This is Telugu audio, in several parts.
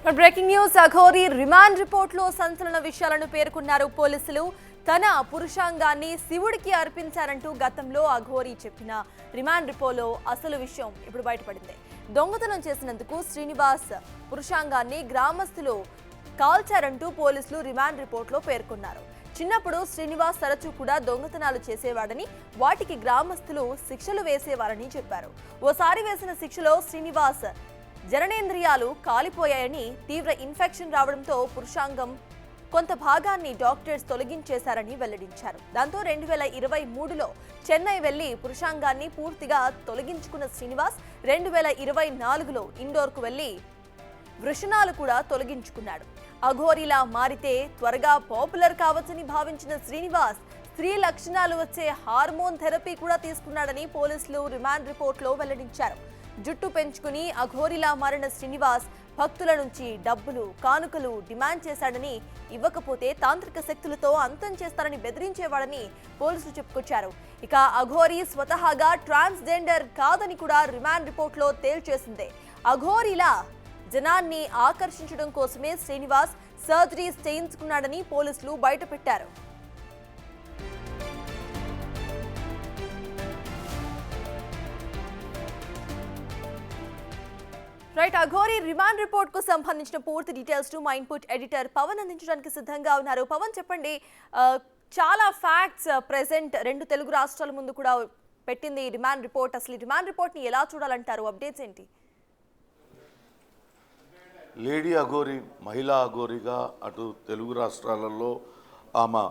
Breaking news. అఘోరి రిమాండ్ రిపోర్ట్లో సంచలన విషయాలను పేర్కొన్నారు పోలీసులు. తన పురుషాంగాన్ని శివుడికి అర్పించారంటూ గతంలో అఘోరి చెప్పిన రిమాండ్ రిపోర్ట్లో అసలు విషయం ఇప్పుడు బయటపడింది. దొంగతనం చేసినందుకు శ్రీనివాస్ పురుషాంగాన్ని గ్రామస్తులు కాల్చారంటూ పోలీసులు రిమాండ్ రిపోర్ట్లో పేర్కొన్నారు. చిన్నప్పుడు శ్రీనివాస్ తరచూ కూడా దొంగతనాలు చేసేవాడని, వాటికి గ్రామస్తులు శిక్షలు వేసేవారని చెప్పారు. ఓసారి వేసిన శిక్షలో శ్రీనివాస్ జననేంద్రియాలు కాలిపోయాయని, తీవ్ర ఇన్ఫెక్షన్ రావడంతో పురుషాంగం కొంత భాగాన్ని డాక్టర్స్ తొలగించేశారని వెల్లడించారు. దాంతో 2023లో చెన్నై వెళ్లి పురుషాంగాన్ని పూర్తిగా తొలగించుకున్న శ్రీనివాస్ 2024లో ఇండోర్కు వెళ్లి వృషణాలు కూడా తొలగించుకున్నాడు. అఘోరిలా మారితే త్వరగా పాపులర్ కావచ్చని భావించిన శ్రీనివాస్ స్త్రీ లక్షణాలు వచ్చే హార్మోన్ థెరపీ కూడా తీసుకున్నాడని పోలీసులు రిమాండ్ రిపోర్ట్లో వెల్లడించారు. జుట్టు పెంచుకుని అఘోరిలా మారిన శ్రీనివాస్ భక్తుల నుంచి డబ్బులు, కానుకలు డిమాండ్ చేశాడని, ఇవ్వకపోతే తాంత్రిక శక్తులతో అంతం చేస్తారని బెదిరించేవాడని పోలీసులు చెప్పుకొచ్చారు. ఇక అఘోరి స్వతహాగా ట్రాన్స్జెండర్ కాదని కూడా రిమాండ్ రిపోర్ట్లో తేల్చేసిందే. అఘోరిలా జనాన్ని ఆకర్షించడం కోసమే శ్రీనివాస్ సర్జరీస్ చేయించుకున్నాడని పోలీసులు బయటపెట్టారు. రైట్, అఘోరి రిమాండ్ రిపోర్ట్ కు సంబంధించిన పూర్తి డీటెయిల్స్ మా ఇన్పుట్ ఎడిటర్ పవన్ అందించడానికి సిద్ధంగా ఉన్నారు. పవన్, చెప్పండి. చాలా ఫ్యాక్ట్స్ ప్రెసెంట్ రెండు తెలుగు రాష్ట్రాల ముందు కూడా పెట్టింది రిమాండ్ రిపోర్ట్. అసలు రిమాండ్ రిపోర్ట్ ని ఎలా చూడాలంటారు? అప్డేట్స్ ఏంటి? లేడీ అఘోరి మహిళా అఘోరిగా అటు తెలుగు రాష్ట్రాలలో ఆమె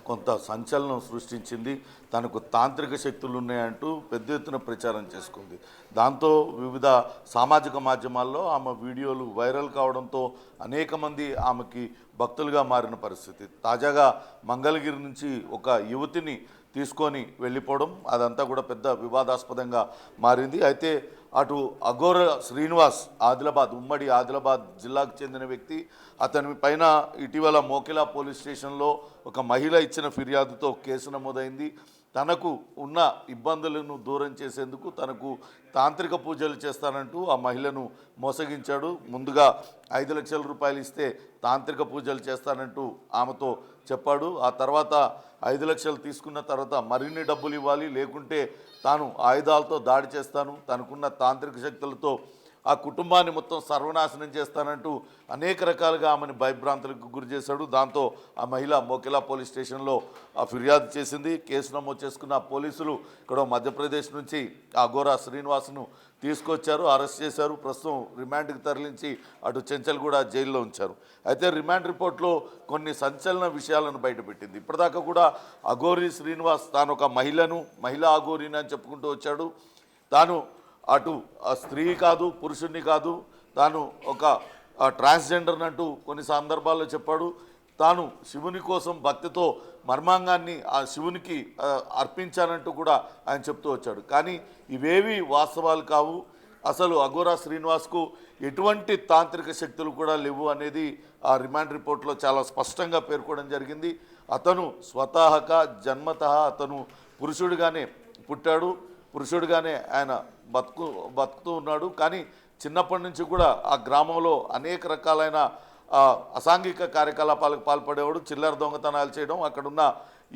కొంత సంచలనం సృష్టించింది. తనకు తాంత్రిక శక్తులు ఉన్నాయంటూ పెద్ద ఎత్తున ప్రచారం చేసుకుంది. దాంతో వివిధ సామాజిక మాధ్యమాల్లో ఆమె వీడియోలు వైరల్ కావడంతో అనేక మంది ఆమెకి భక్తులుగా మారిన పరిస్థితి. తాజాగా మంగళగిరి నుంచి ఒక యువతిని తీసుకొని వెళ్ళిపోవడం, అదంతా కూడా పెద్ద వివాదాస్పదంగా మారింది. అయితే అటు అఘోర శ్రీనివాస్ ఉమ్మడి ఆదిలాబాద్ జిల్లాకు చెందిన వ్యక్తి. అతని పైన ఇటీవల మోకిలా పోలీస్ స్టేషన్లో ఒక మహిళ ఇచ్చిన ఫిర్యాదుతో కేసు నమోదైంది. తనకు ఉన్న ఇబ్బందులను దూరం చేసేందుకు తనకు తాంత్రిక పూజలు చేస్తానంటూ ఆ మహిళను మోసగించాడు. ముందుగా 5 లక్షల రూపాయలు ఇస్తే తాంత్రిక పూజలు చేస్తానంటూ ఆమెతో చెప్పాడు. ఆ తర్వాత 5 లక్షలు తీసుకున్న తర్వాత మరిన్ని డబ్బులు ఇవ్వాలి, లేకుంటే తాను ఆయుధాలతో దాడి చేస్తాను, తనకున్న తాంత్రిక శక్తులతో ఆ కుటుంబాన్ని మొత్తం సర్వనాశనం చేస్తానంటూ అనేక రకాలుగా ఆమెను భయభ్రాంతులకు గురి చేశాడు. దాంతో ఆ మహిళ మోకిలా పోలీస్ స్టేషన్లో ఫిర్యాదు చేసింది. కేసు నమోదు చేసుకున్న పోలీసులు ఇక్కడ మధ్యప్రదేశ్ నుంచి ఆ అఘోరా శ్రీనివాస్ను తీసుకొచ్చారు, అరెస్ట్ చేశారు. ప్రస్తుతం రిమాండ్కి తరలించి అటు చెంచల్గూడ జైల్లో ఉంచారు. అయితే రిమాండ్ రిపోర్ట్లో కొన్ని సంచలన విషయాలను బయటపెట్టింది. ఇప్పటిదాకా కూడా అఘోరి శ్రీనివాస్ తాను ఒక మహిళా అఘోరిని అని చెప్పుకుంటూ వచ్చాడు. తాను అటు స్త్రీ కాదు, పురుషుణ్ణి కాదు, తాను ఒక ట్రాన్స్జెండర్ అంటూ కొన్ని సందర్భాల్లో చెప్పాడు. తాను శివుని కోసం భక్తితో మర్మాంగాన్ని ఆ శివునికి అర్పించానంటూ కూడా ఆయన చెప్తూ వచ్చాడు. కానీ ఇవేవి వాస్తవాలు కావు. అసలు అఘోరా శ్రీనివాస్కు ఎటువంటి తాంత్రిక శక్తులు కూడా లేవు అనేది ఆ రిమాండ్ రిపోర్ట్లో చాలా స్పష్టంగా పేర్కొనడం జరిగింది. అతను స్వతహాగా జన్మతః అతను పురుషుడిగానే పుట్టాడు, పురుషుడిగానే ఆయన బతుకుతూ ఉన్నాడు. కానీ చిన్నప్పటి నుంచి కూడా ఆ గ్రామంలో అనేక రకాలైన అసాంఘిక కార్యకలాపాలకు పాల్పడేవాడు. చిల్లర దొంగతనాలు చేయడం, అక్కడున్న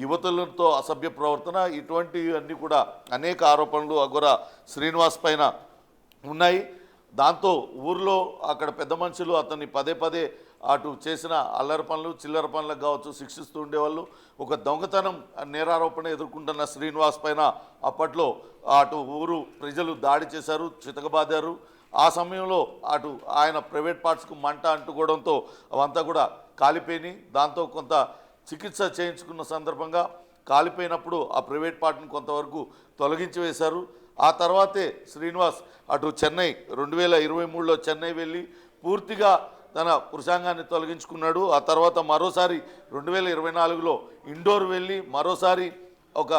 యువతులతో అసభ్య ప్రవర్తన, ఇటువంటివన్నీ కూడా అనేక ఆరోపణలు అఘోరా శ్రీనివాస్ పైన ఉన్నాయి. దాంతో ఊర్లో అక్కడ పెద్ద మనుషులు అతన్ని పదే అటు చేసిన అల్లరి పనులు, చిల్లర పనులకు కావచ్చు శిక్షిస్తూ ఉండేవాళ్ళు. ఒక దొంగతనం నేరారోపణ ఎదుర్కొంటున్న శ్రీనివాస్ పైన అప్పట్లో అటు ఊరు ప్రజలు దాడి చేశారు, చితకబాదారు. ఆ సమయంలో అటు ఆయన ప్రైవేట్ పార్ట్స్కు మంట అంటుకోవడంతో అవంతా కూడా కాలిపోయినాయి. దాంతో కొంత చికిత్స చేయించుకున్న సందర్భంగా కాలిపోయినప్పుడు ఆ ప్రైవేట్ పార్ట్ని కొంతవరకు తొలగించి వేశారు. ఆ తర్వాతే శ్రీనివాస్ అటు చెన్నై 2023లో చెన్నై వెళ్ళి పూర్తిగా తన పురుషాంగాన్ని తొలగించుకున్నాడు. ఆ తర్వాత మరోసారి 2024లో ఇండోర్ వెళ్ళి మరోసారి ఒక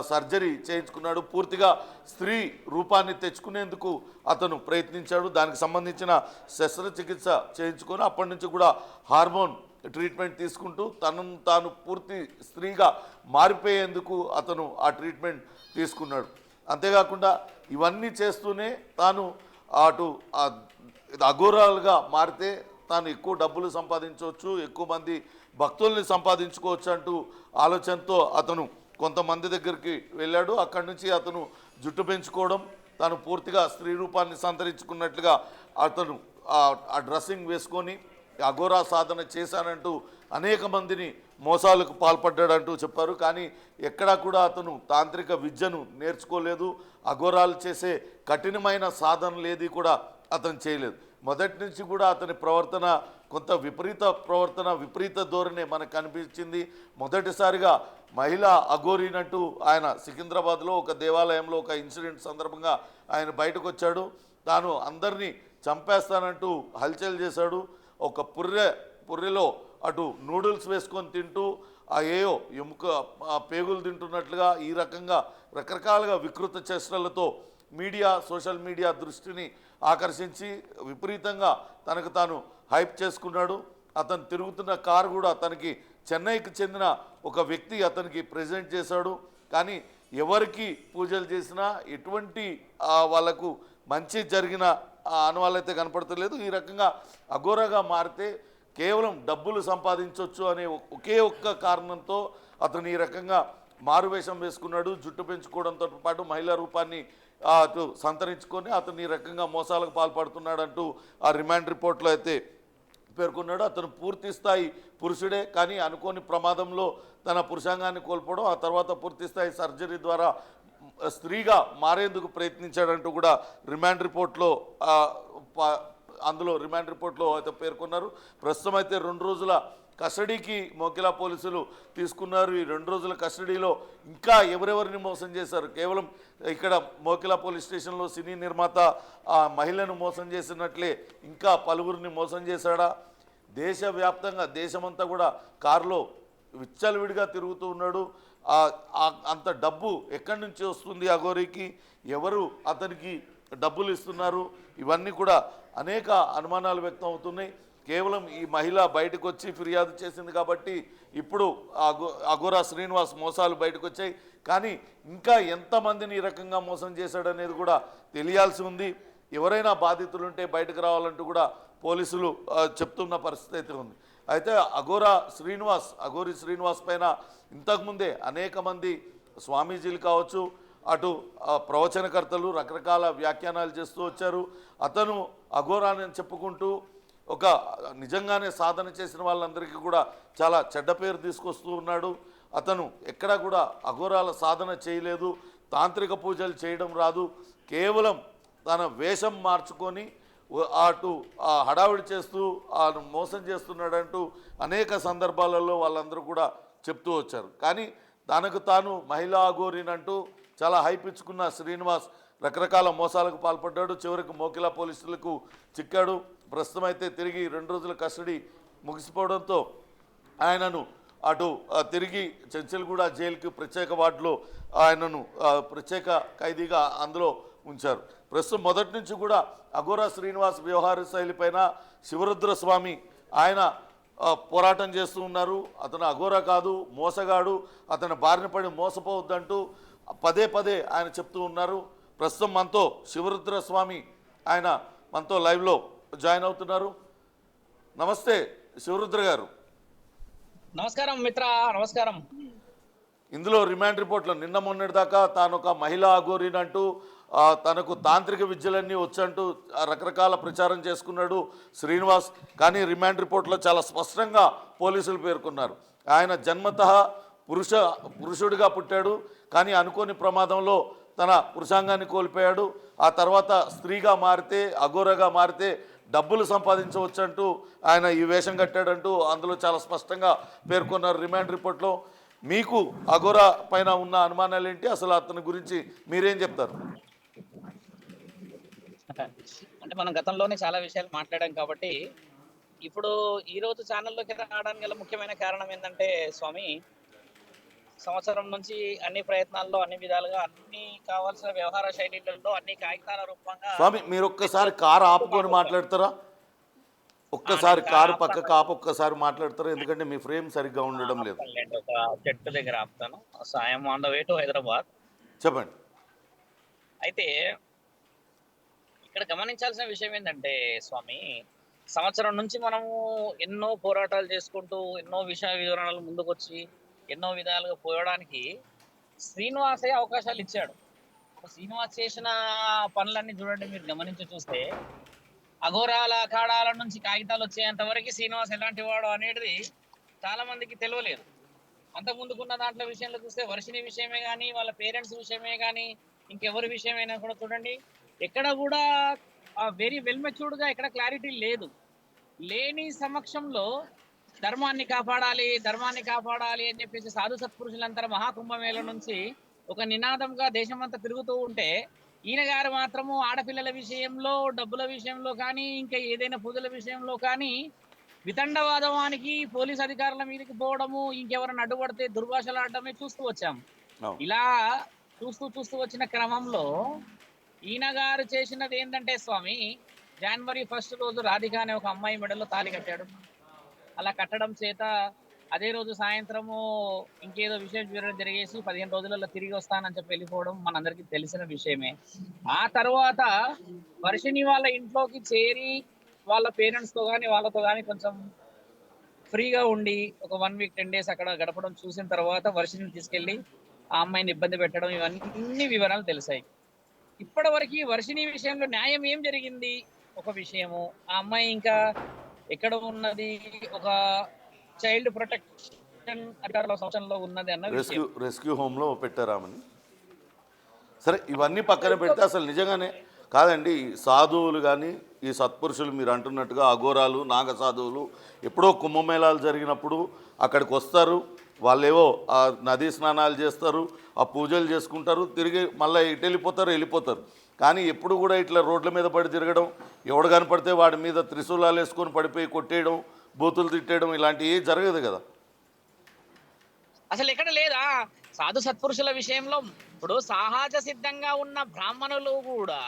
సర్జరీ చేయించుకున్నాడు. పూర్తిగా స్త్రీ రూపాన్ని తెచ్చుకునేందుకు అతను ప్రయత్నించాడు. దానికి సంబంధించిన శస్త్రచికిత్స చేయించుకొని అప్పటి నుంచి కూడా హార్మోన్ ట్రీట్మెంట్ తీసుకుంటూ తనను తాను పూర్తి స్త్రీగా మారిపోయేందుకు అతను ఆ ట్రీట్మెంట్ తీసుకున్నాడు. అంతేకాకుండా ఇవన్నీ చేస్తూనే తాను అటు అఘోరాలుగా మారితే తాను ఎక్కువ డబ్బులు సంపాదించవచ్చు, ఎక్కువ మంది భక్తుల్ని సంపాదించుకోవచ్చు అంటూ ఆలోచనతో అతను కొంతమంది దగ్గరికి వెళ్ళాడు. అక్కడి నుంచి అతను జుట్టు పెంచుకోవడం, తాను పూర్తిగా స్త్రీ రూపాన్ని సంతరించుకున్నట్లుగా అతను ఆ డ్రెస్సింగ్ వేసుకొని అఘోరా సాధన చేశానంటూ అనేక మందిని మోసాలకు పాల్పడ్డాడంటూ చెప్పారు. కానీ ఎక్కడా కూడా అతను తాంత్రిక విద్యను నేర్చుకోలేదు. అఘోరాలు చేసే కఠినమైన సాధనలు ఏది కూడా అతను చేయలేదు. మొదటి నుంచి కూడా అతని ప్రవర్తన కొంత విపరీత ధోరణి మనకు కనిపించింది. మొదటిసారిగా మహిళా అఘోరినంటూ ఆయన సికింద్రాబాద్లో ఒక దేవాలయంలో ఒక ఇన్సిడెంట్ సందర్భంగా ఆయన బయటకు వచ్చాడు. తాను అందరినీ చంపేస్తానంటూ హల్చల్ చేశాడు. ఒక పుర్రెలో అటు నూడిల్స్ వేసుకొని తింటూ ఏయో ఎముక పేగులు తింటున్నట్లుగా ఈ రకంగా రకరకాలుగా వికృత చేష్టలతో సోషల్ మీడియా దృష్టిని ఆకర్షించి విపరీతంగా తనకు తాను హైప్ చేసుకున్నాడు. అతను తిరుగుతున్న కారు కూడా తనకి చెన్నైకి చెందిన ఒక వ్యక్తి అతనికి ప్రజెంట్ చేశాడు. కానీ ఎవరికి పూజలు చేసినా ఎటువంటి వాళ్ళకు మంచి జరిగిన అనువాళ్ళైతే కనపడతలేదు. ఈ రకంగా అఘోరాగా మారితే కేవలం డబ్బులు సంపాదించవచ్చు అనే ఒకే ఒక్క కారణంతో అతను ఈ రకంగా మారువేషం వేసుకున్నాడు. జుట్టు పెంచుకోవడంతో పాటు మహిళా రూపాన్ని అటు సంతరించుకొని అతను ఈ రకంగా మోసాలకు పాల్పడుతున్నాడంటూ ఆ రిమాండ్ రిపోర్ట్లో అయితే పేర్కొన్నాడు. అతను పూర్తి స్థాయి పురుషుడే, కానీ అనుకోని ప్రమాదంలో తన పురుషాంగాన్ని కోల్పోవడం, ఆ తర్వాత పూర్తి స్థాయి సర్జరీ ద్వారా స్త్రీగా మారేందుకు ప్రయత్నించాడంటూ కూడా రిమాండ్ రిపోర్ట్లో అయితే పేర్కొన్నారు. ప్రస్తుతం అయితే 2 రోజుల కస్టడీకి మోకిలా పోలీసులు తీసుకున్నారు. ఈ 2 రోజుల కస్టడీలో ఇంకా ఎవరెవరిని మోసం చేశారు, కేవలం ఇక్కడ మోకిలా పోలీస్ స్టేషన్లో సినీ నిర్మాత ఆ మహిళను మోసం చేసినట్లే ఇంకా పలువురిని మోసం చేశాడా, దేశవ్యాప్తంగా దేశమంతా కూడా కారులో విచ్చలవిడిగా తిరుగుతూ ఉన్నాడు. అంత డబ్బు ఎక్కడి నుంచి వస్తుంది అఘోరికి, ఎవరు అతనికి డబ్బులు ఇస్తున్నారు, ఇవన్నీ కూడా అనేక అనుమానాలు వ్యక్తం అవుతున్నాయి. కేవలం ఈ మహిళ బయటకు వచ్చి ఫిర్యాదు చేసింది కాబట్టి ఇప్పుడు అఘోరా శ్రీనివాస్ మోసాలు బయటకు వచ్చాయి. కానీ ఇంకా ఎంతమందిని ఈ రకంగా మోసం చేశాడనేది కూడా తెలియాల్సి ఉంది. ఎవరైనా బాధితులుంటే బయటకు రావాలంటూ కూడా పోలీసులు చెప్తున్న పరిస్థితి అయితే ఉంది. అయితే అఘోరి శ్రీనివాస్ పైన ఇంతకుముందే అనేక మంది స్వామీజీలు కావచ్చు, అటు ప్రవచనకర్తలు రకరకాల వ్యాఖ్యానాలు చేస్తూ వచ్చారు. అతను అఘోరాని చెప్పుకుంటూ ఒక నిజంగానే సాధన చేసిన వాళ్ళందరికీ కూడా చాలా చెడ్డ పేరు తీసుకొస్తూ ఉన్నాడు. అతను ఎక్కడా కూడా అఘోరాల సాధన చేయలేదు, తాంత్రిక పూజలు చేయడం రాదు, కేవలం తన వేషం మార్చుకొని అటు హడావిడి చేస్తూ మోసం చేస్తున్నాడంటూ అనేక సందర్భాలలో వాళ్ళందరూ కూడా చెప్తూ వచ్చారు. కానీ తనకు తాను మహిళా అఘోరినంటూ చాలా హైప్ ఇచ్చుకున్న శ్రీనివాస్ రకరకాల మోసాలకు పాల్పడ్డాడు. చివరికి మోకిలా పోలీసులకు చిక్కాడు. ప్రస్తుతం అయితే తిరిగి 2 రోజుల కస్టడీ ముగిసిపోవడంతో ఆయనను అటు తిరిగి చెంచల్గూడ జైలుకి ప్రత్యేక వార్డులో ఆయనను ప్రత్యేక ఖైదీగా అందులో ఉంచారు. ప్రస్తుతం మొదటి నుంచి కూడా అఘోరా శ్రీనివాస్ వ్యవహార శైలిపైన శివరుద్రస్వామి ఆయన పోరాటం చేస్తూ ఉన్నారు. అతను అఘోరా కాదు, మోసగాడు, అతను బారిన పడి మోసపోవద్దంటూ పదే ఆయన చెప్తూ ఉన్నారు. ప్రస్తుతం మనతో శివరుద్రస్వామి ఆయన మనతో లైవ్లో జాయిన్ అవుతున్నారు. నమస్తే శివరుద్ర గారు. నమస్కారం మిత్ర, నమస్కారం. ఇందులో రిమాండ్ రిపోర్ట్లో నిన్న మొన్నటి దాకా తాను ఒక మహిళా అఘోరినంటూ తనకు తాంత్రిక విద్యలన్నీ వచ్చంటూ రకరకాల ప్రచారం చేసుకున్నాడు శ్రీనివాస్. కానీ రిమాండ్ రిపోర్ట్లో చాలా స్పష్టంగా పోలీసులు పేర్కొన్నారు, ఆయన జన్మతః పురుషుడిగా పుట్టాడు, కానీ అనుకోని ప్రమాదంలో తన పురుషాంగాన్ని కోల్పోయాడు. ఆ తర్వాత స్త్రీగా మారితే, అఘోరగా మారితే డబ్బులు సంపాదించవచ్చంటూ ఆయన ఈ వేషం కట్టాడంటూ అందులో చాలా స్పష్టంగా పేర్కొన్నారు రిమాండ్ రిపోర్ట్లో. మీకు అఘోరా పైన ఉన్న అనుమానాలు ఏంటి, అసలు అతని గురించి మీరేం చెప్తారు? అంటే మనం గతంలోనే చాలా విషయాలు మాట్లాడాం కాబట్టి ఇప్పుడు ఈరోజు ఛానల్లోకి రావడానికి గల ముఖ్యమైన కారణం ఏంటంటే స్వామి, సంవత్సరం నుంచి అన్ని ప్రయత్నాల్లో అన్ని విధాలుగా అన్ని కావాల్సిన వ్యవహార శైలిలలో అన్ని కాగితాల రూపంగా. స్వామి మీరు ఒక్కసారి కారు ఆపుకొని మాట్లాడతారా? ఒక్కసారి కారు పక్కకు ఒక్కసారి మాట్లాడతారా? ఎందుకంటే మీ ఫ్రేమ్ సరిగ్గా ఉండడం లేదు. ఒక చెట్టు దగ్గర ఆపుతాను. సాయం on the way to Hyderabad. చెప్పండి. అయితే ఇక్కడ గమనించాల్సిన విషయం ఏంటంటే స్వామి, సంవత్సరం నుంచి మనము ఎన్నో పోరాటాలు చేసుకుంటూ ఎన్నో విషయ వివరణలు ముందుకొచ్చి ఎన్నో విధాలుగా పోయడానికి శ్రీనివాసే అవకాశాలు ఇచ్చాడు. శ్రీనివాస్ చేసిన పనులన్నీ చూడండి, మీరు గమనించి చూస్తే అఘోరాల అఖాడాల నుంచి కాగితాలు వచ్చేంత వరకు శ్రీనివాస్ ఎలాంటి వాడు అనేది చాలా మందికి తెలియలేదు. అంత ముందుకున్న దాంట్లో విషయంలో చూస్తే వర్షిని విషయమే కానీ, వాళ్ళ పేరెంట్స్ విషయమే కానీ, ఇంకెవరి విషయమైనా కూడా చూడండి, ఎక్కడ కూడా వెరీ వెల్ మెచ్యూర్డ్ గా ఎక్కడ క్లారిటీ లేదు. లేని సమక్షంలో ధర్మాన్ని కాపాడాలి అని చెప్పేసి సాధు సత్పురుషులంతా మహాకుంభమేళ నుంచి ఒక నినాదంగా దేశమంతా తిరుగుతూ ఉంటే, ఈయన గారు మాత్రము ఆడపిల్లల విషయంలో, డబ్బుల విషయంలో కానీ, ఇంకా ఏదైనా పూజల విషయంలో కానీ వితండవాదవానికి పోలీస్ అధికారుల మీదకి పోవడము, ఇంకెవరైనా అడ్డుపడితే దుర్భాషలాడటమే చూస్తూ వచ్చాము. అవును. ఇలా చూస్తూ వచ్చిన క్రమంలో ఈయన గారు చేసినది ఏంటంటే స్వామి, జనవరి 1 రోజు రాధిక అనే ఒక అమ్మాయి మెడలో తాళి కట్టాడు. అలా కట్టడం చేత అదే రోజు సాయంత్రము ఇంకేదో విషయం వివరణ జరిగేసి 15 రోజులలో తిరిగి వస్తానని చెప్పి వెళ్ళిపోవడం మనందరికీ తెలిసిన విషయమే. ఆ తర్వాత వర్షిని వాళ్ళ ఇంట్లోకి చేరి వాళ్ళ పేరెంట్స్ తో కానీ వాళ్ళతో కానీ కొంచెం ఫ్రీగా ఉండి ఒక 1 వీక్ 10 డేస్ అక్కడ గడపడం చూసిన తర్వాత వర్షిని తీసుకెళ్లి ఆ అమ్మాయిని ఇబ్బంది పెట్టడం, ఇవన్నీ వివరాలు తెలిసాయి. ఇప్పటి వరకు వర్షిని విషయంలో న్యాయం ఏం జరిగింది ఒక విషయము, ఆ అమ్మాయి ఇంకా ఎక్కడ ఉన్నది, ఒక చైల్డ్ ప్రొటెక్షన్ అధికారుల సంవత్సరంలో ఉన్నది అన్న విషయం. రెస్క్యూ హోమ్లో పెట్టారామని. సరే, ఇవన్నీ పక్కన పెడితే అసలు నిజంగానే కాదండి, ఈ సాధువులు కానీ ఈ సత్పురుషులు మీరు అంటున్నట్టుగా అఘోరాలు, నాగ సాధువులు ఎప్పుడో కుంభమేళాలు జరిగినప్పుడు అక్కడికి వస్తారు, వాళ్ళేవో ఆ నదీ స్నానాలు చేస్తారు, ఆ పూజలు చేసుకుంటారు, తిరిగి మళ్ళీ ఇటు వెళ్ళిపోతారు. కానీ ఎప్పుడు కూడా ఇట్లా రోడ్ల మీద పడి తిరగడం, ఎవడు కనపడితే వాడి మీద త్రిశూలాలు వేసుకొని పడిపోయి కొట్టేయడం, బూతులు తిట్టేయడం ఇలాంటివి జరగదు కదా. అసలు ఎక్కడ లేదా సాధు సత్పురుషుల విషయంలో. ఇప్పుడు సహజ సిద్ధంగా ఉన్న బ్రాహ్మణులు కూడా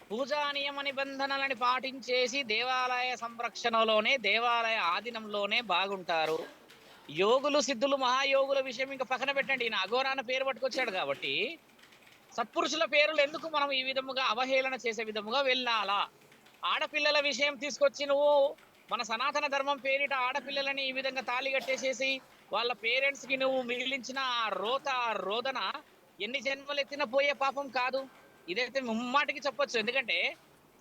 పూజా నియమ నిబంధనలని పాటించేసి దేవాలయ సంరక్షణలోనే, దేవాలయ ఆధీనంలోనే బాగుంటారు. యోగులు, సిద్ధులు, మహాయోగుల విషయం ఇంకా పక్కన పెట్టండి. ఈయన అఘోరాన పేరు పట్టుకొచ్చాడు కాబట్టి సత్పురుషుల పేర్లు ఎందుకు మనం ఈ విధముగా అవహేళన చేసే విధముగా వెళ్ళాలా? ఆడపిల్లల విషయం తీసుకొచ్చి నువ్వు మన సనాతన ధర్మం పేరిట ఆడపిల్లలని ఈ విధంగా తాళి కట్టేసేసి వాళ్ళ పేరెంట్స్ కి నువ్వు మిగిలించిన రోదన ఎన్ని జన్మలు ఎత్తిన పోయే పాపం కాదు. ఇదైతే ముమ్మాటికి చెప్పొచ్చు. ఎందుకంటే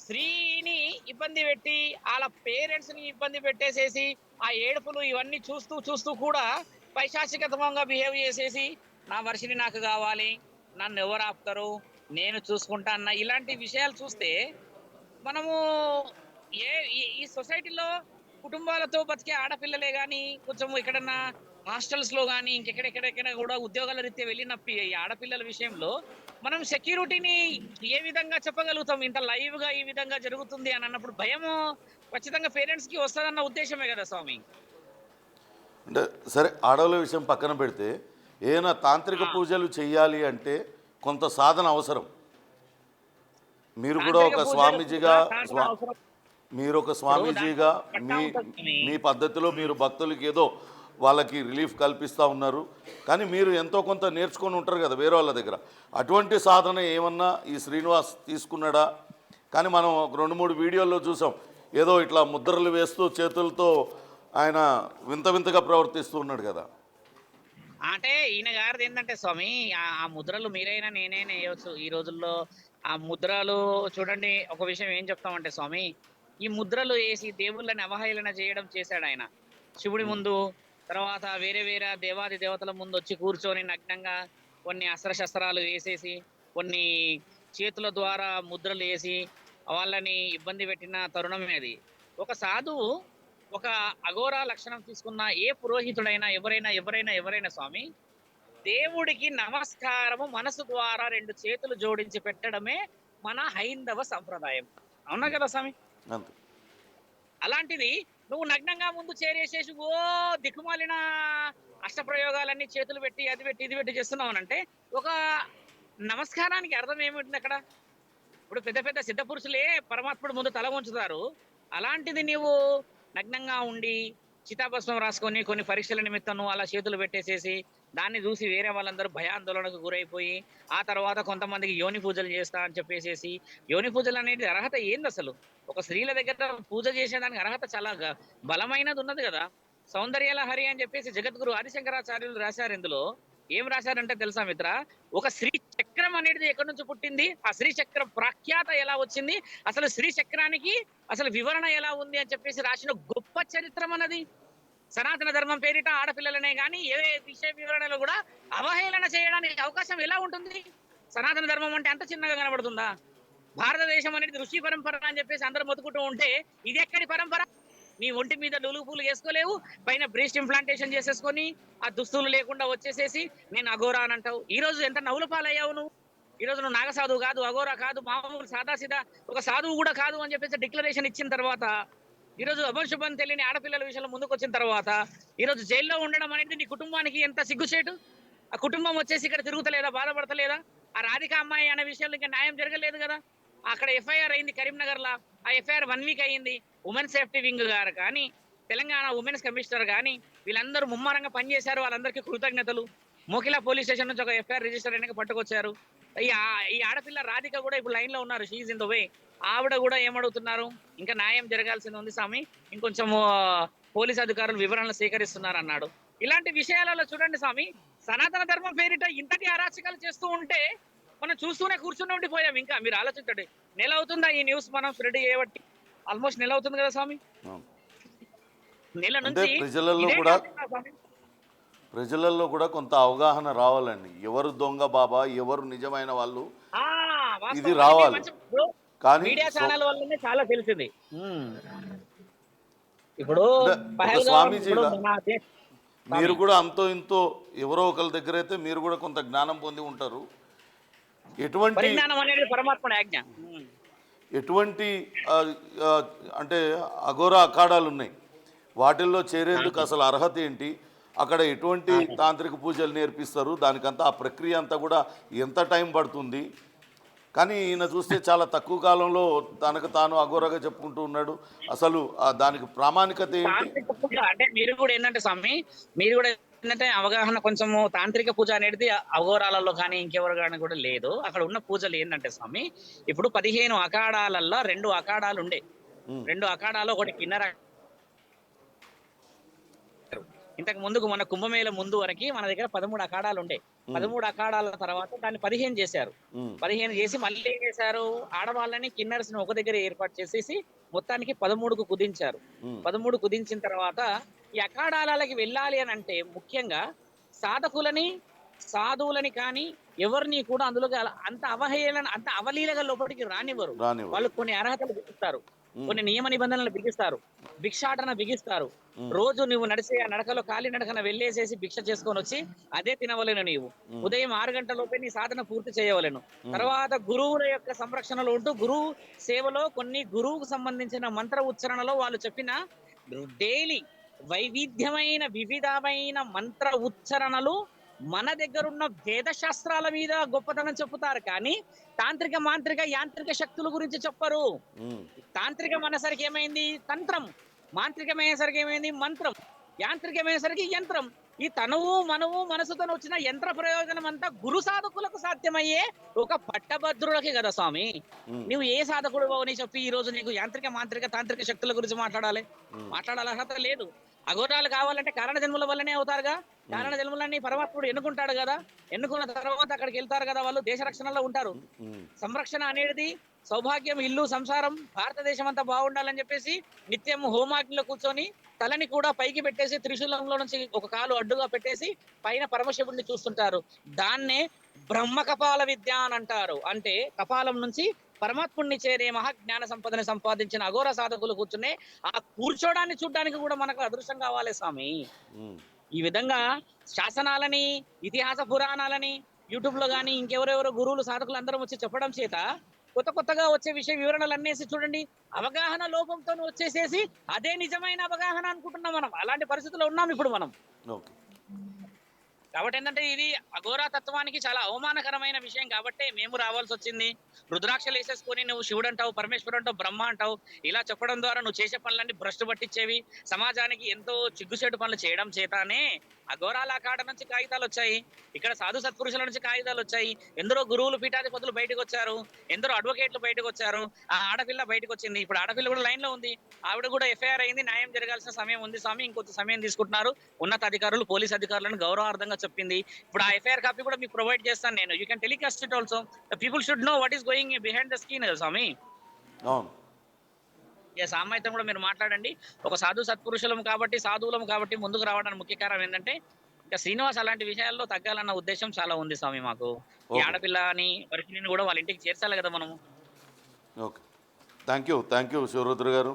స్త్రీని ఇబ్బంది పెట్టి వాళ్ళ పేరెంట్స్ ని ఇబ్బంది పెట్టేసేసి ఆ ఏడుపులు ఇవన్నీ చూస్తూ కూడా పైశాచికతంగా బిహేవ్ చేసేసి నా వర్షిని నాకు కావాలి, నన్ను ఎవరు ఆపుతారు, నేను చూసుకుంటా అన్న ఇలాంటి విషయాలు చూస్తే మనము ఈ సొసైటీలో కుటుంబాలతో బతికే ఆడపిల్లలే కానీ, కొంచెం ఎక్కడన్నా హాస్టల్స్ లో కానీ ఇంకెక్కడెక్కడెక్కడ కూడా ఉద్యోగాల రీత్యా వెళ్ళిన ఈ ఆడపిల్లల విషయంలో మనం సెక్యూరిటీని ఏ విధంగా చెప్పగలుగుతాం? ఇంత లైవ్ గా ఈ విధంగా జరుగుతుంది అని అన్నప్పుడు భయము ఖచ్చితంగా పేరెంట్స్ కి వస్తుందన్న ఉద్దేశమే కదా స్వామి. అంటే సరే, ఆడవాళ్ళ విషయం పక్కన పెడితే ఏదైనా తాంత్రిక పూజలు చేయాలి అంటే కొంత సాధన అవసరం. మీరు కూడా ఒక స్వామీజీగా మీ పద్ధతిలో మీరు భక్తులకి ఏదో వాళ్ళకి రిలీఫ్ కల్పిస్తూ ఉన్నారు. కానీ మీరు ఎంతో కొంత నేర్చుకొని ఉంటారు కదా వేరే వాళ్ళ దగ్గర. అటువంటి సాధన ఏమన్నా ఈ శ్రీనివాస్ తీసుకున్నాడా? కానీ మనం 2-3 వీడియోల్లో చూసాం, ఏదో ఇట్లా ముద్రలు వేస్తూ చేతులతో ఆయన వింతగా ప్రవర్తిస్తూ ఉన్నాడు కదా. అంటే ఈయన గారిది ఏంటంటే స్వామి, ఆ ముద్రలు మీరైనా నేనైనా వేయవచ్చు ఈ రోజుల్లో. ఆ ముద్రలు చూడండి, ఒక విషయం ఏం చెప్తామంటే స్వామి, ఈ ముద్రలు వేసి దేవుళ్ళని అవహేళన చేయడం చేశాడు ఆయన. శివుడి ముందు, తర్వాత వేరే దేవాది దేవతల ముందు వచ్చి కూర్చొని నగ్నంగా కొన్ని అస్త్రశస్త్రాలు వేసేసి, కొన్ని చేతుల ద్వారా ముద్రలు వేసి వాళ్ళని ఇబ్బంది పెట్టిన తరుణమే అది. ఒక సాధువు, ఒక అఘోరా లక్షణం తీసుకున్న ఏ పురోహితుడైనా ఎవరైనా స్వామి, దేవుడికి నమస్కారము మనసు ద్వారా 2 చేతులు జోడించి పెట్టడమే మన హైందవ సంప్రదాయం. అవునా కదా స్వామి? అలాంటిది నువ్వు నగ్నంగా ముందు చేరేసేసి ఓ దిక్కుమాలిన అష్టప్రయోగాలన్నీ చేతులు పెట్టి అది పెట్టి ఇది పెట్టి చేస్తున్నావునంటే ఒక నమస్కారానికి అర్థం ఏమిటి అక్కడ? ఇప్పుడు పెద్ద సిద్ధ పురుషులే పరమాత్ముడు ముందు తల ఉంచుతారు. అలాంటిది నీవు నగ్నంగా ఉండి చితాభస్మం రాసుకొని కొన్ని పరీక్షల నిమిత్తం నువ్వు అలా చేతులు పెట్టేసేసి దాన్ని చూసి వేరే వాళ్ళందరూ భయాందోళనకు గురైపోయి ఆ తర్వాత కొంతమందికి యోని పూజలు చేస్తా అని చెప్పేసేసి యోని పూజలు అనేది అర్హత ఏంది అసలు? ఒక స్త్రీల దగ్గర పూజ చేసేదానికి అర్హత చాలా బలమైనది ఉన్నది కదా. సౌందర్యలహరి అని చెప్పేసి జగద్గురు ఆదిశంకరాచార్యులు రాశారు. ఇందులో ఏం రాశారంటే తెలుసా మిత్ర, ఒక శ్రీ చక్రం అనేది ఎక్కడి నుంచి పుట్టింది, ఆ శ్రీ చక్రం ప్రాఖ్యాత ఎలా వచ్చింది, అసలు శ్రీ చక్రానికి అసలు వివరణ ఎలా ఉంది అని చెప్పేసి రాసిన గొప్ప చరిత్రం అన్నది. సనాతన ధర్మం పేరిట ఆడపిల్లలనే గాని ఏ విషయ వివరణలో కూడా అవహేళన చేయడానికి అవకాశం ఎలా ఉంటుంది? సనాతన ధర్మం అంటే అంత చిన్నగా కనబడుతుందా? భారతదేశం అనేది ఋషి పరంపర అని చెప్పేసి అందరూ మొత్తుకుంటూ ఉంటే ఇది ఎక్కడి పరంపర? నీ ఒంటి మీద లులు పూలు వేసుకోలేవు, పైన బ్రెస్ట్ ఇంప్లాంటేషన్ చేసేసుకొని ఆ దుస్తులు లేకుండా వచ్చేసేసి నేను అఘోరా అని అంటావు. ఈ రోజు ఎంత నవ్వుల పాలయ్యావు నువ్వు. ఈ రోజు నువ్వు నాగసాధువు కాదు, అఘోరా కాదు, మామూలు సాదాసీదా ఒక సాధువు కూడా కాదు అని చెప్పేసి డిక్లరేషన్ ఇచ్చిన తర్వాత, ఈ రోజు అభశుభం తెలియని ఆడపిల్లల విషయంలో ముందుకు వచ్చిన తర్వాత, ఈ రోజు జైల్లో ఉండడం అనేది నీ కుటుంబానికి ఎంత సిగ్గుచేటు. ఆ కుటుంబం వచ్చేసి ఇక్కడ తిరుగుతలేదా, బాధపడతలేదా? ఆ రాధిక అమ్మాయి అనే విషయంలో ఇంకా న్యాయం జరగలేదు కదా. అక్కడ ఎఫ్ఐఆర్ అయింది కరీంనగర్ లా, ఆ ఎఫ్ఐఆర్ 1 వీక్ అయింది. ఉమెన్ సేఫ్టీ వింగ్ గారు కానీ, తెలంగాణ ఉమెన్స్ కమిషనర్ కానీ వీళ్ళందరూ ముమ్మరంగా పనిచేశారు. వాళ్ళందరికీ కృతజ్ఞతలు. మోకిలా పోలీస్ స్టేషన్ నుంచి ఒక ఎఫ్ఐఆర్ రిజిస్టర్ అయినాక పట్టుకొచ్చారు. ఈ ఆడపిల్ల రాధిక కూడా ఇప్పుడు లైన్ లో ఉన్నారు. She in the way. ఆవిడ కూడా ఏమడుగుతున్నారు, ఇంకా న్యాయం జరగాల్సింది ఉంది స్వామి, ఇంకొంచెం పోలీస్ అధికారులు వివరణలు సేకరిస్తున్నారు అన్నాడు. ఇలాంటి విషయాలలో చూడండి స్వామి, సనాతన ధర్మం పేరిట ఇంతటి అరాచకాలు చేస్తూ ఉంటే మనం చూస్తూనే కూర్చుని ఉండిపోయాం. ఇంకా మీరు ఆలోచించండి, నెల అవుతుందా ఈ న్యూస్ మనం స్ప్రెడ్ చేయబట్టి? ఆల్మోస్ట్ నెల అవుతుంది కదా స్వామి. నెల అంటే నుంచి ప్రజలలో కూడా కొంత అవగాహన రావాలండి. ఎవరు దొంగ బాబా, ఎవరు నిజమైన వాళ్ళు, ఇది రావాలి. కానీ మీడియా ఛానల్ వల్లనే చాలా తెలిసింది. ఇప్పుడు స్వామీజీగా మీరు కూడా అంతో ఇంతో ఎవరో ఒకరి దగ్గర అయితే మీరు కూడా కొంత జ్ఞానం పొంది ఉంటారు. ఎటువంటి అంటే అఘోరా అఖాడాలు ఉన్నాయి, వాటిల్లో చేరేందుకు అసలు అర్హత ఏంటి, అక్కడ ఎటువంటి తాంత్రిక పూజలు నేర్పిస్తారు, దానికంతా ఆ ప్రక్రియ అంతా కూడా ఎంత టైం పడుతుంది. కానీ ఈయన చూస్తే చాలా తక్కువ కాలంలో తనకు తాను అఘోరగా చెప్పుకుంటూ ఉన్నాడు. అసలు దానికి ప్రామాణికత ఏంటి? అంటే మీరు కూడా ఏంటంటే స్వామి, మీరు కూడా ఏంటంటే అవగాహన కొంచెము తాంత్రిక పూజ అనేది అఘోరాలలో కానీ ఇంకెవరు కానీ కూడా లేదు. అక్కడ ఉన్న పూజలు ఏంటంటే స్వామి, ఇప్పుడు 15 అఖాడాలలో 2 అఖాడాలు ఉండే. 2 అఖాడాలు ఒకటి కిన్నర. ఇంతకు ముందుకు మన కుంభమేళ ముందు వరకు మన దగ్గర 13 అఖాడాలు ఉండే. 13 అఖాడాల తర్వాత దాన్ని 15 చేశారు. 15 చేసి మళ్ళీ ఏం చేశారు, ఆడవాళ్ళని కిన్నర్స్ ని ఒక దగ్గర ఏర్పాటు చేసేసి మొత్తానికి 13కు కుదించారు. 13 కుదించిన తర్వాత ఈ అఖాడాలకి వెళ్ళాలి అని అంటే ముఖ్యంగా సాధకులని, సాధువులని కానీ ఎవరిని కూడా అందులో అంత అవహేళన, అంత అవలీలగా లోపలికి రానివ్వరు. వాళ్ళు కొన్ని అర్హతలు బిగిస్తారు, కొన్ని నియమ నిబంధనలు బిగిస్తారు, భిక్షాటన బిగిస్తారు. రోజు నువ్వు నడిచే ఆ నడకలో కాలి నడకన వెళ్ళేసేసి భిక్ష చేసుకొని వచ్చి అదే తినవలేను. నీవు ఉదయం 6 గంటల లోపే నీ సాధన పూర్తి చేయవలేను. తర్వాత గురువుల యొక్క సంరక్షణలో ఉంటూ గురువు సేవలో కొన్ని గురువుకు సంబంధించిన మంత్ర ఉచ్చారణలో వాళ్ళు చెప్పిన డైలీ వైవిధ్యమైన వివిధమైన మంత్ర ఉచ్చారణలు మన దగ్గరున్న వేద శాస్త్రాల మీద గొప్పతనం చెప్పుతారు, కానీ తాంత్రిక మాంత్రిక యాంత్రిక శక్తుల గురించి చెప్పరు. తాంత్రికం అనేసరికి ఏమైంది తంత్రం, మాంత్రికమయ్యేసరికి ఏమైంది మంత్రం, యాంత్రికమయ్యేసరికి యంత్రం. ఈ తనువు మనవు మనసుతో వచ్చిన యంత్ర ప్రయోజనం అంతా గురు సాధకులకు సాధ్యమయ్యే ఒక పట్టభద్రులకి కదా స్వామి. నువ్వు ఏ సాధకుడు అని చెప్పి ఈ రోజు నీకు యాంత్రిక మాంత్రిక తాంత్రిక శక్తుల గురించి మాట్లాడాలి అర్హత లేదు. అఘోరాలు కావాలంటే కారణ జన్ముల వల్లనే అవుతారుగా. కారణ జన్ములన్నీ పరమాత్ముడు ఎన్నుకుంటాడు కదా. ఎన్నుకున్న తర్వాత అక్కడికి వెళ్తారు కదా, వాళ్ళు దేశ రక్షణలో ఉంటారు. సంరక్షణ అనేది సౌభాగ్యం, ఇల్లు, సంసారం, భారతదేశం అంతా బాగుండాలని చెప్పేసి నిత్యం హోమాగ్నిలో కూర్చొని తలని కూడా పైకి పెట్టేసి త్రిశూలంలో నుంచి ఒక కాలు అడ్డుగా పెట్టేసి పైన పరమశివుడిని చూస్తుంటారు. దాన్నే బ్రహ్మ కపాల విద్య అని అంటారు. అంటే కపాలం నుంచి పరమాత్ముడిని చేరే మహాజ్ఞాన సంపదని సంపాదించిన అఘోర సాధకులు కూర్చునే ఆ కూర్చోడాన్ని చూడడానికి కూడా మనకు అదృష్టం కావాలి స్వామి. ఈ విధంగా శాసనాలని, ఇతిహాస పురాణాలని యూట్యూబ్ లో కానీ ఇంకెవరెవరో గురువులు సాధకులు అందరం వచ్చి చెప్పడం చేత కొత్తగా వచ్చే విషయ వివరణలు అన్నేసి చూడండి అవగాహన లోపంతో వచ్చేసేసి అదే నిజమైన అవగాహన అనుకుంటున్నాం. మనం అలాంటి పరిస్థితుల్లో ఉన్నాం ఇప్పుడు మనం. కాబట్టి ఏంటంటే ఇది అఘోరా తత్వానికి చాలా అవమానకరమైన విషయం కాబట్టి మేము రావాల్సి వచ్చింది. రుద్రాక్షలు వేసేసుకొని నువ్వు శివుడు అంటావు, పరమేశ్వరుడు అంటావు, బ్రహ్మ అంటావు. ఇలా చెప్పడం ద్వారా నువ్వు చేసే పనులన్నీ భ్రష్టు పట్టించేవి. సమాజానికి ఎంతో సిగ్గుచేటు పనులు చేయడం చేతనే అఘోరాల అఖాడ నుంచి కాగితాలు వచ్చాయి. ఇక్కడ సాధు సత్పురుషుల నుంచి కాగితాలు వచ్చాయి. ఎందరో గురువులు పీఠాధిపతులు బయటకు వచ్చారు. ఎందరో అడ్వకేట్లు బయటకు వచ్చారు. ఆ ఆడపిల్ల బయటకు వచ్చింది. ఇప్పుడు ఆడపిల్ల కూడా లైన్ లో ఉంది. ఆవిడ కూడా ఎఫ్ఐఆర్ అయింది. న్యాయం జరగాల్సిన సమయం ఉంది స్వామి, ఇంకొంత సమయం తీసుకుంటున్నారు. ఉన్నతాధికారులు పోలీస్ అధికారులను గౌరవార్థంగా చెప్పింది. ఇప్పుడు ఆ ఎఫ్ఐఆర్ కాపీ కూడా మీకు ప్రొవైడ్ చేస్తాను నేను. You can telecast it also. The people should know what is going behind the screen Swami. అవును. సామాయితం కూడా మీరు మాట్లాడండి. ఒక సాధు సత్పురుషులం కాబట్టి, సాధువులం కాబట్టి ముందుకు రావడానికి ముఖ్య కారణం ఏంటంటే ఇంకా శ్రీనివాస్ అలాంటి విషయాల్లో తగ్గాలన్న ఉద్దేశం చాలా ఉంది స్వామి మాకు. ఈ ఓకే. ఆడపిల్లని పరిస్థితిని కూడా వాళ్ళ ఇంటికి చేర్చాలి కదా మనము. ఓకే, థ్యాంక్ యూ శివరుద్ర గారు.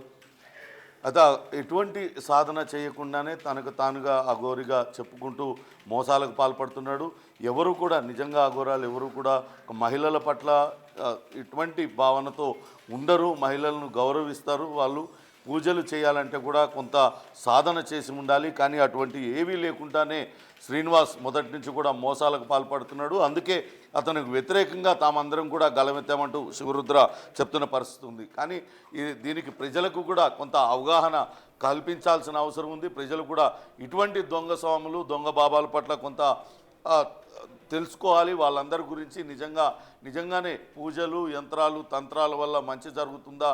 అయితే ఎటువంటి సాధన చేయకుండానే తనకు తానుగా అఘోరిగా చెప్పుకుంటూ మోసాలకు పాల్పడుతున్నాడు. ఎవరు కూడా నిజంగా అఘోరాలు ఎవరు కూడా మహిళల పట్ల ఇటువంటి భావనతో ఉండరు. మహిళలను గౌరవిస్తారు. వాళ్ళు పూజలు చేయాలంటే కూడా కొంత సాధన చేసి ఉండాలి. కానీ అటువంటి ఏవీ లేకుండానే శ్రీనివాస్ మొదటి నుంచి కూడా మోసాలకు పాల్పడుతున్నాడు. అందుకే అతనికి వ్యతిరేకంగా తామందరం కూడా గలమెత్తామంటూ శివరుద్ర చెప్తున్న పరిస్థితి ఉంది. కానీ దీనికి ప్రజలకు కూడా కొంత అవగాహన కల్పించాల్సిన అవసరం ఉంది. ప్రజలు కూడా ఇటువంటి దొంగ స్వాములు, దొంగ బాబాల పట్ల కొంత తెలుసుకోవాలి. వాళ్ళందరి గురించి నిజంగానే పూజలు, యంత్రాలు, తంత్రాల వల్ల మంచి జరుగుతుందా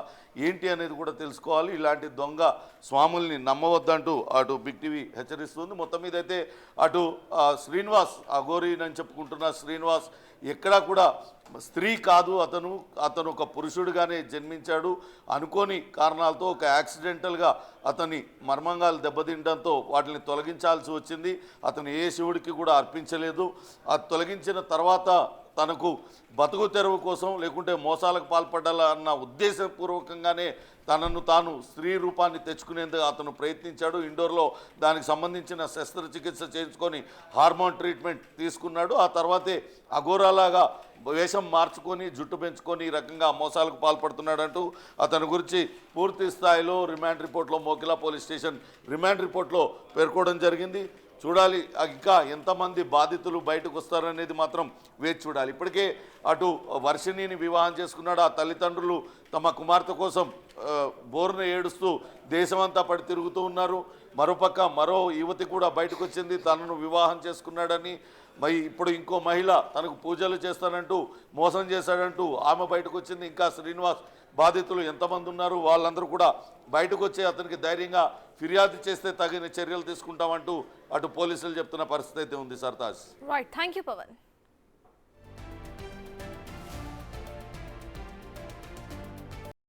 ఏంటి అనేది కూడా తెలుసుకోవాలి. ఇలాంటి దొంగ స్వాముల్ని నమ్మవద్దంటూ అటు బిగ్ టీవీ హెచ్చరిస్తుంది. మొత్తం మీద అయితే అటు శ్రీనివాస్ అఘోరీనని చెప్పుకుంటున్న శ్రీనివాస్ ఎక్కడా కూడా స్త్రీ కాదు, అతను ఒక పురుషుడిగానే జన్మించాడు. అనుకోని కారణాలతో ఒక యాక్సిడెంటల్గా అతని మర్మంగాలు దెబ్బతింటంతో వాటిని తొలగించాల్సి వచ్చింది. అతను ఏ శివుడికి కూడా అర్పించలేదు. అది తొలగించిన తర్వాత తనకు బతుకు తెరువు కోసం లేకుంటే మోసాలకు పాల్పడాలన్న ఉద్దేశపూర్వకంగానే తనను తాను స్త్రీ రూపాన్ని తెచ్చుకునేందుకు అతను ప్రయత్నించాడు. ఇండోర్లో దానికి సంబంధించిన శస్త్రచికిత్స చేయించుకొని హార్మోన్ ట్రీట్మెంట్ తీసుకున్నాడు. ఆ తర్వాతే అఘోరాలాగా వేషం మార్చుకొని జుట్టు పెంచుకొని ఈ రకంగా మోసాలకు పాల్పడుతున్నాడంటూ అతని గురించి పూర్తి స్థాయిలో రిమాండ్ రిపోర్ట్లో మోకిలా పోలీస్ స్టేషన్ రిమాండ్ రిపోర్ట్లో పేర్కోవడం జరిగింది. చూడాలి ఇంకా ఎంతమంది బాధితులు బయటకు వస్తారనేది మాత్రం వేచి చూడాలి. ఇప్పటికే అటు వర్షిణిని వివాహం చేసుకున్నాడు. ఆ తల్లిదండ్రులు తమ కుమార్తె కోసం బోరున ఏడుస్తూ దేశమంతా పడి తిరుగుతూ ఉన్నారు. మరోపక్క మరో యువతి కూడా బయటకు వచ్చింది, తనను వివాహం చేసుకున్నాడని. మరి ఇప్పుడు ఇంకో మహిళ తనకు పూజలు చేస్తానంటూ మోసం చేశాడంటూ ఆమె బయటకు వచ్చింది. ఇంకా శ్రీనివాస్ బాధితులు ఎంతమంది ఉన్నారు వాళ్ళందరూ కూడా బయటకు వచ్చి అతనికి ధైర్యంగా ఫిర్యాదు చేస్తే తగిన చర్యలు తీసుకుంటామంటూ అటు పోలీసులు చెప్తున్న పరిస్థితి అయితే ఉంది. Sartaj. Right, thank you Pawan.